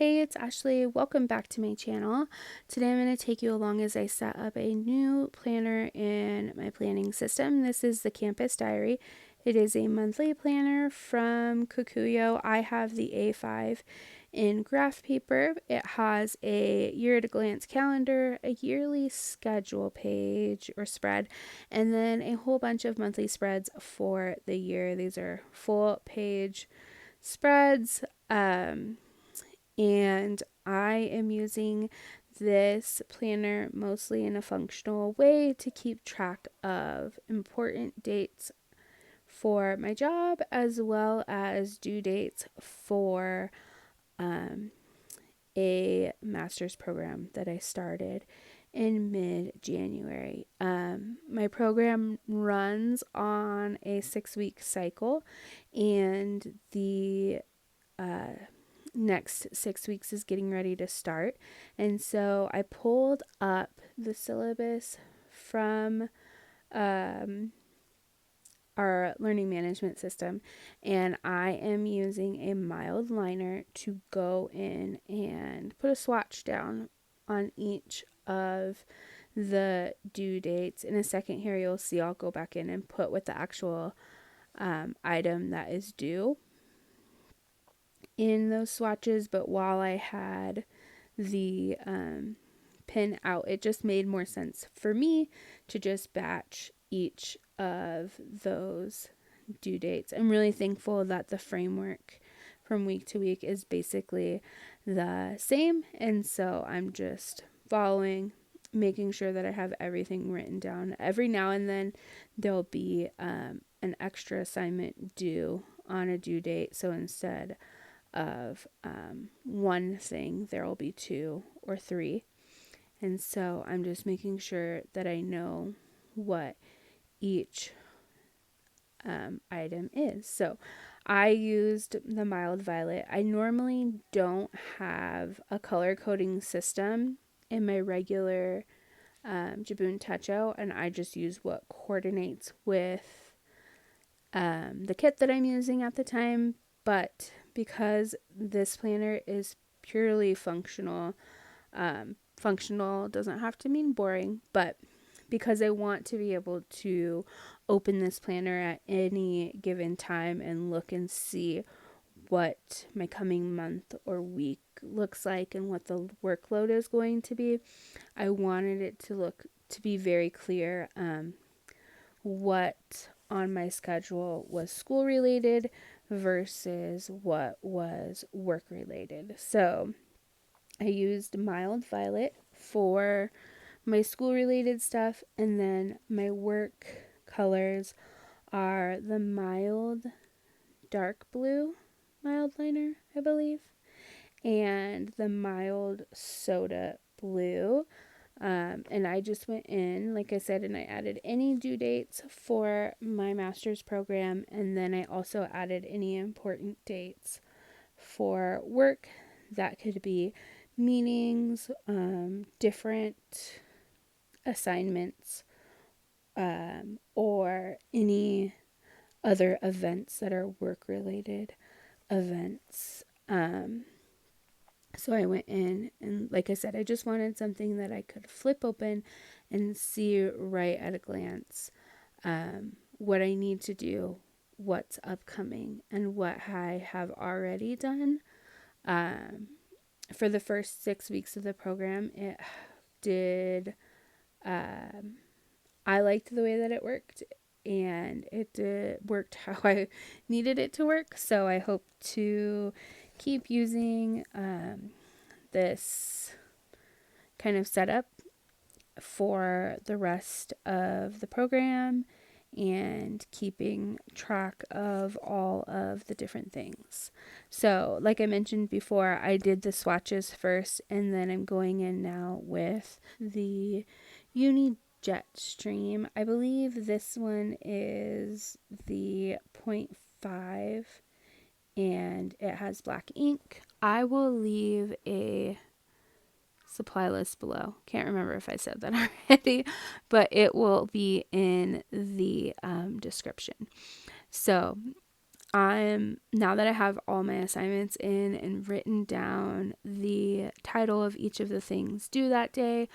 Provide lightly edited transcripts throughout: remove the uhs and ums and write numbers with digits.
Hey, it's Ashley. Welcome back to my channel. Today I'm going to take you along as I set up a new planner in my planning system. This is the Campus Diary. It is a monthly planner from Kokuyo. I have the A5 in graph paper. It has a year-at-a-glance calendar, a yearly schedule page or spread, and then a whole bunch of monthly spreads for the year. These are full page spreads. And I am using this planner mostly in a functional way to keep track of important dates for my job as well as due dates for a master's program that I started in mid-January. My program runs on a 6-week cycle, and the next 6 weeks is getting ready to start. And so I pulled up the syllabus from our learning management system, and I am using a Mildliner to go in and put a swatch down on each of the due dates. In a second here, you'll see I'll go back in and put what the actual item that is due in those swatches, but while I had the pin out, it just made more sense for me to just batch each of those due dates. I'm really thankful that the framework from week to week is basically the same, and so I'm just following, making sure that I have everything written down. Every now and then there'll be an extra assignment due on a due date, so instead of one thing, there will be 2 or 3. And so I'm just making sure that I know what each item is. So I used the mild violet. I normally don't have a color coding system in my regular Jabun Techo, and I just use what coordinates with the kit that I'm using at the time. But because this planner is purely functional, functional doesn't have to mean boring, but because I want to be able to open this planner at any given time and look and see what my coming month or week looks like and what the workload is going to be, I wanted it to be very clear what on my schedule was school related versus what was work related. So I used mild violet for my school related stuff, and then my work colors are the mild dark blue Mildliner, I believe, and the mild soda blue. And I just went in, like I said, and I added any due dates for my master's program, and then I also added any important dates for work. That could be meetings, different assignments, or any other events that are work-related events. So I went in, and like I said, I just wanted something that I could flip open and see right at a glance what I need to do, what's upcoming, and what I have already done. For the first 6 weeks of the program, it did, I liked the way that it worked, and it worked how I needed it to work. So I hope to keep using this kind of setup for the rest of the program and keeping track of all of the different things. So like I mentioned before, I did the swatches first, and then I'm going in now with the Jetstream. I believe this one is the 0.5, and it has black ink. I will leave a supply list below. Can't remember if I said that already, but it will be in the description. So now that I have all my assignments in and written down the title of each of the things due that day,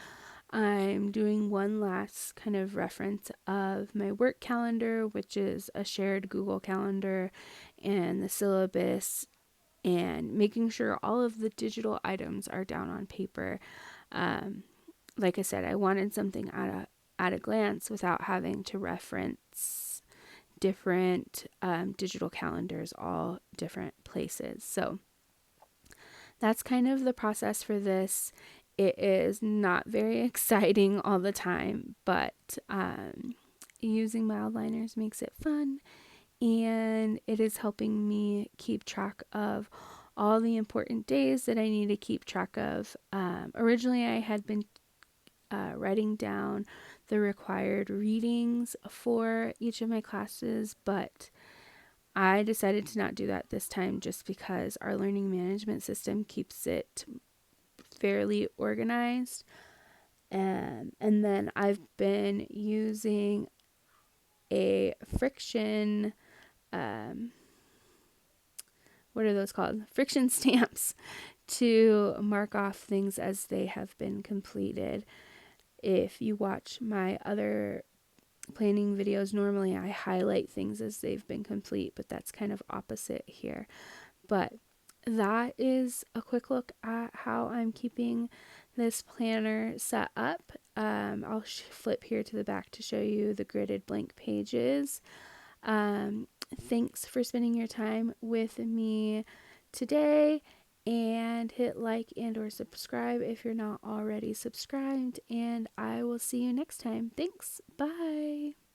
I'm doing one last kind of reference of my work calendar, which is a shared Google Calendar, and the syllabus, and making sure all of the digital items are down on paper. Like I said, I wanted something at a glance without having to reference different digital calendars, all different places. So that's kind of the process for this. It is not very exciting all the time, but using Mildliners makes it fun, and it is helping me keep track of all the important days that I need to keep track of. Originally, I had been writing down the required readings for each of my classes, but I decided to not do that this time just because our learning management system keeps it fairly organized. And then I've been using a FriXion, what are those called? FriXion stamps to mark off things as they have been completed. If you watch my other planning videos, normally I highlight things as they've been complete, but that's kind of opposite here. But that is a quick look at how I'm keeping this planner set up. I'll flip here to the back to show you the gridded blank pages. Thanks for spending your time with me today, and hit like and or subscribe if you're not already subscribed, and I will see you next time. Thanks. Bye.